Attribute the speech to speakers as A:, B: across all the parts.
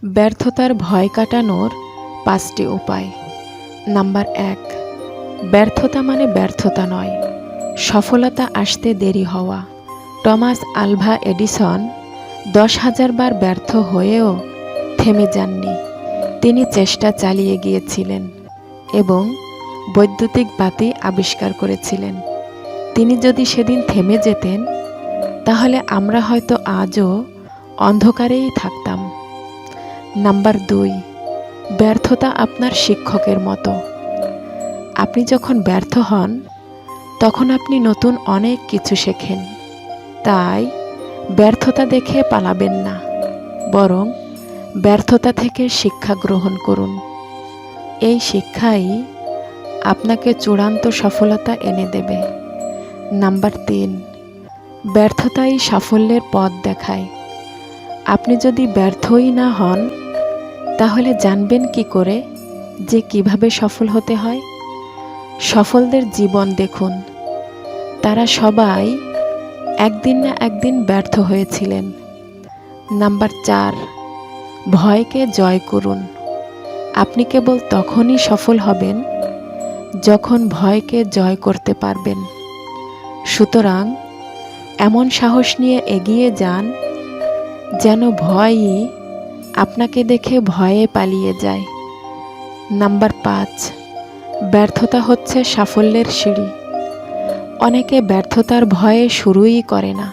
A: ব্যর্থতার ভয় কাটানোর ৫টি উপায়। নাম্বার ১, ব্যর্থতা মানে ব্যর্থতা নয়, সফলতা আসতে দেরি হওয়া। টমাস আলভা এডিসন ১০,০০০ বার ব্যর্থ হয়েও থেমে যাননি। তিনি চেষ্টা চালিয়ে গিয়েছিলেন এবং বৈদ্যুতিক বাতি আবিষ্কার করেছিলেন। তিনি যদি সেদিন থেমে যেতেন, তাহলে আমরা হয়তো আজও অন্ধকারেই থাকতাম। নাম্বার ২, ব্যর্থতা আপনার শিক্ষকের মতো। আপনি যখন ব্যর্থ হন, তখন আপনি নতুন অনেক কিছু শেখেন। তাই ব্যর্থতা দেখে পালাবেন না, বরং ব্যর্থতা থেকে শিক্ষা গ্রহণ করুন। এই শিক্ষাই আপনাকে চূড়ান্ত সফলতা এনে দেবে। নাম্বার ৩, ব্যর্থতাই সাফল্যের পথ দেখায়। আপনি যদি ব্যর্থই না হন, তাহলে জানবেন কি করে যে কিভাবে সফল হতে হয়? সফলদের জীবন দেখুন, তারা সবাই একদিন না একদিন ব্যর্থ হয়েছিলেন। নাম্বার ৪, ভয়কে জয় করুন। আপনি কেবল তখনই সফল হবেন যখন ভয়কে জয় করতে পারবেন। সুতরাং এমন সাহস নিয়ে এগিয়ে যান যেন ভয়ই আপনাকে দেখে ভয়ে পালিয়ে যায়। নাম্বার ৫, ব্যর্থতা হচ্ছে সাফল্যের সিঁড়ি। অনেকে ব্যর্থতার ভয়ে শুরুই করে না।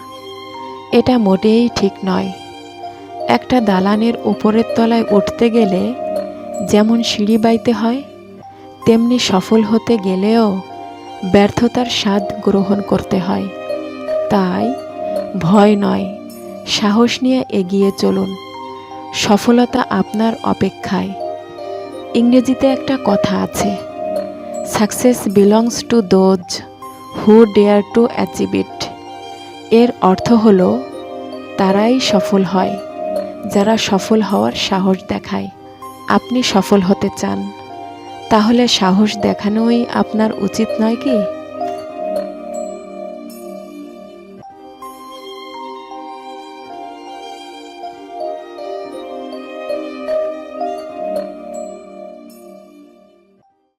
A: এটা মোটেই ঠিক নয়। একটা দালানের উপরের তলায় উঠতে গেলে যেমন সিঁড়ি বাইতে হয়, তেমনি সফল হতে গেলেও ব্যর্থতার স্বাদ গ্রহণ করতে হয়। তাই ভয় নয়, সাহস নিয়ে এগিয়ে চলুন। সফলতা আপনার অপেক্ষায়। ইংরেজিতে একটা কথা আছে, success belongs to those who dare to achieve it. এর অর্থ হলো, তারাই সফল হয় যারা সফল হওয়ার সাহস দেখায়। আপনি সফল হতে চান, তাহলে সাহস দেখানোই আপনার উচিত নয় কি?